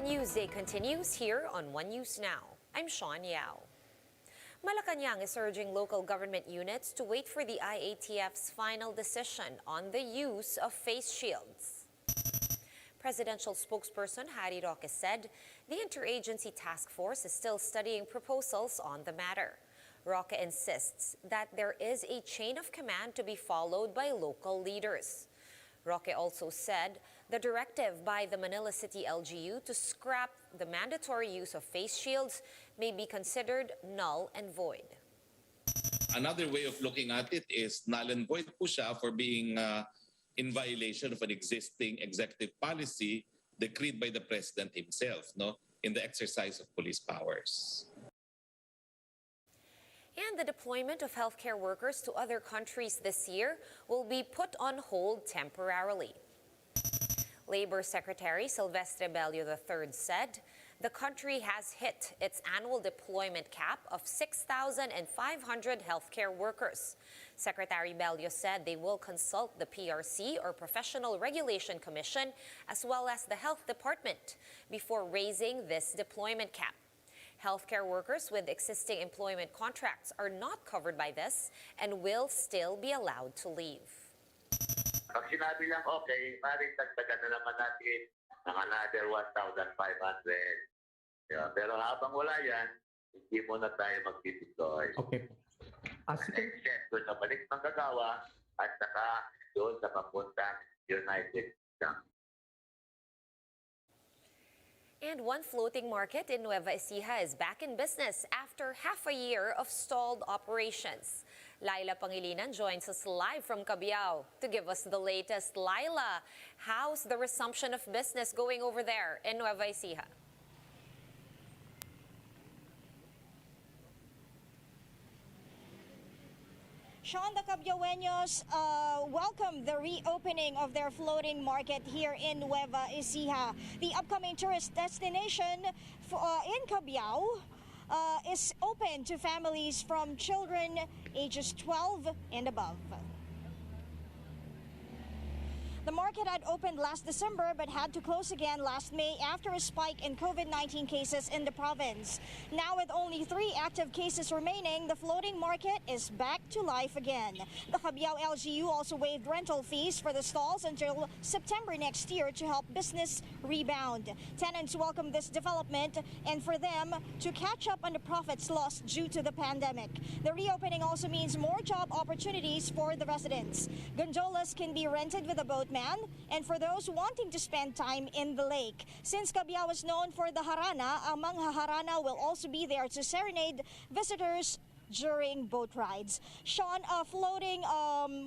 Newsday continues here on One News Now. I'm Sean Yao. Malacanang is urging local government units to wait for the IATF's final decision on the use of face shields. Presidential spokesperson Harry Roque said the interagency task force is still studying proposals on the matter. Roque insists that there is a chain of command to be followed by local leaders. Roque also said the directive by the Manila City LGU to scrap the mandatory use of face shields may be considered null and void. Another way of looking at it is null and void po siya for being in violation of an existing executive policy decreed by the President himself, in the exercise of police powers. And the deployment of healthcare workers to other countries this year will be put on hold temporarily. Labor Secretary Silvestre Bello III said the country has hit its annual deployment cap of 6,500 healthcare workers. Secretary Bello said they will consult the PRC or Professional Regulation Commission as well as the Health Department before raising this deployment cap. Healthcare workers with existing employment contracts are not covered by this and will still be allowed to leave. Pag sinabi lang okay, maaaring dagdagan na naman natin ng another 1,500. Pero habang wala yan, hindi muna tayo mag-deploy. Okay. Except doon sa balik ng Kagawa at saka doon sa papuntang United Kingdom. And one floating market in Nueva Ecija is back in business after half a year of stalled operations. Laila Pangilinan joins us live from Cabiao to give us the latest. Laila, how's the resumption of business going over there in Nueva Ecija? Sean, the Cabiaoeños welcome the reopening of their floating market here in Nueva Ecija. The upcoming tourist destination in Cabiao is open to families from children ages 12 and above. The market had opened last December but had to close again last May after a spike in COVID-19 cases in the province. Now with only 3 active cases remaining, the floating market is back to life again. The Cabiao LGU also waived rental fees for the stalls until September next year to help business rebound. Tenants welcome this development and for them to catch up on the profits lost due to the pandemic. The reopening also means more job opportunities for the residents. Gondolas can be rented with a boatman and for those wanting to spend time in the lake. Since Cabiao is known for the harana, a mga harana will also be there to serenade visitors during boat rides. Sean, a floating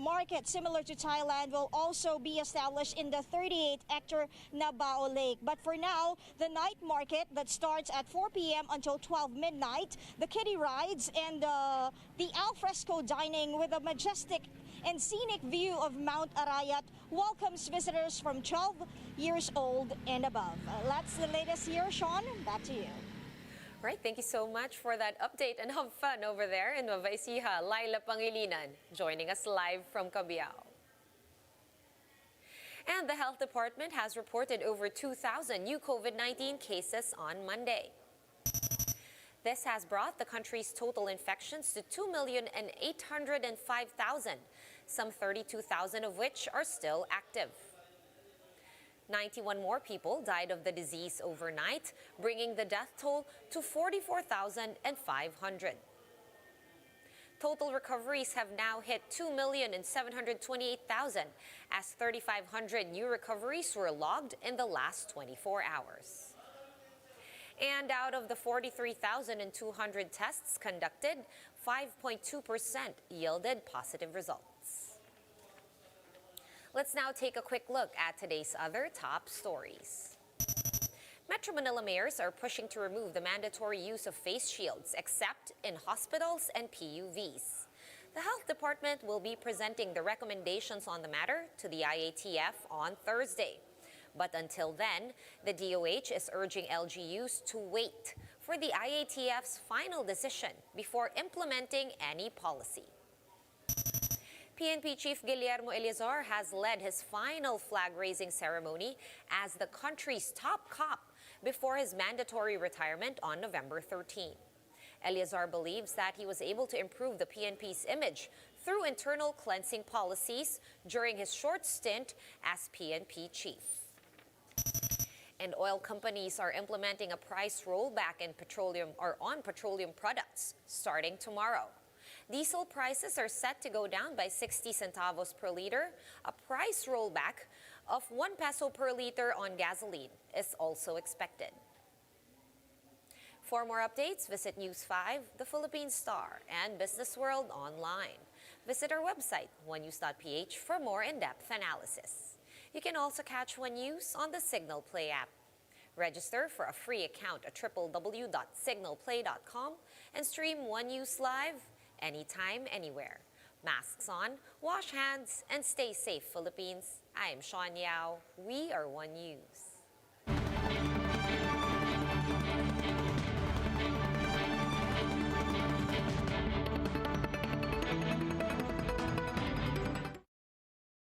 market similar to Thailand will also be established in the 38-hectare Nabao Lake. But for now, the night market that starts at 4 p.m. until 12 midnight, the kiddie rides, and the alfresco dining with a majestic and scenic view of Mount Arayat welcomes visitors from 12 years old and above. That's the latest here. Sean, back to you. All right, thank you so much for that update and have fun over there in Nueva Ecija. Laila Pangilinan joining us live from Cabiao. And the Health Department has reported over 2,000 new COVID-19 cases on Monday. This has brought the country's total infections to 2,805,000, some 32,000 of which are still active. 91 more people died of the disease overnight, bringing the death toll to 44,500. Total recoveries have now hit 2,728,000 as 3,500 new recoveries were logged in the last 24 hours. And out of the 43,200 tests conducted, 5.2% yielded positive results. Let's now take a quick look at today's other top stories. Metro Manila mayors are pushing to remove the mandatory use of face shields except in hospitals and PUVs. The Health Department will be presenting the recommendations on the matter to the IATF on Thursday. But until then, the DOH is urging LGUs to wait for the IATF's final decision before implementing any policy. PNP Chief Guillermo Eleazar has led his final flag-raising ceremony as the country's top cop before his mandatory retirement on November 13. Eleazar believes that he was able to improve the PNP's image through internal cleansing policies during his short stint as PNP chief. And oil companies are implementing a price rollback on petroleum products starting tomorrow. Diesel prices are set to go down by 60 centavos per liter. A price rollback of 1 peso per liter on gasoline is also expected. For more updates, visit News 5, The Philippine Star, and Business World online. Visit our website, onenews.ph, for more in-depth analysis. You can also catch One News on the Signal Play app. Register for a free account at www.signalplay.com and stream One News live anytime, anywhere. Masks on, wash hands, and stay safe, Philippines. I am Sean Yao. We are One News.